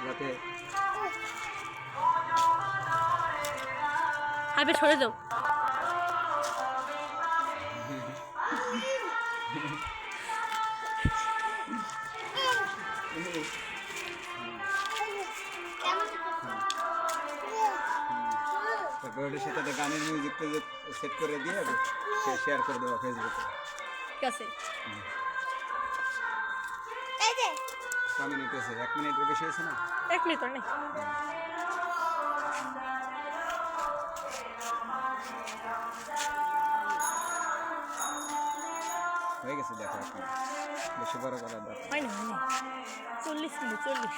যাতে আবে সরে যাও। তারপর ওটার সাথে একটা গানের মিউজিকটা সেট করে দিয়ে শেয়ার করে দেবো ফেসবুকে। ঠিক আছে। ক মিনিট হয়েছে? 1 মিনিটের বেশি হয়েছে না? 1 মিনিট নেই। হয়ে গেছে, দেখো এখন বেশি বড় করার দরকার হয়নি 40 মিনিট 40।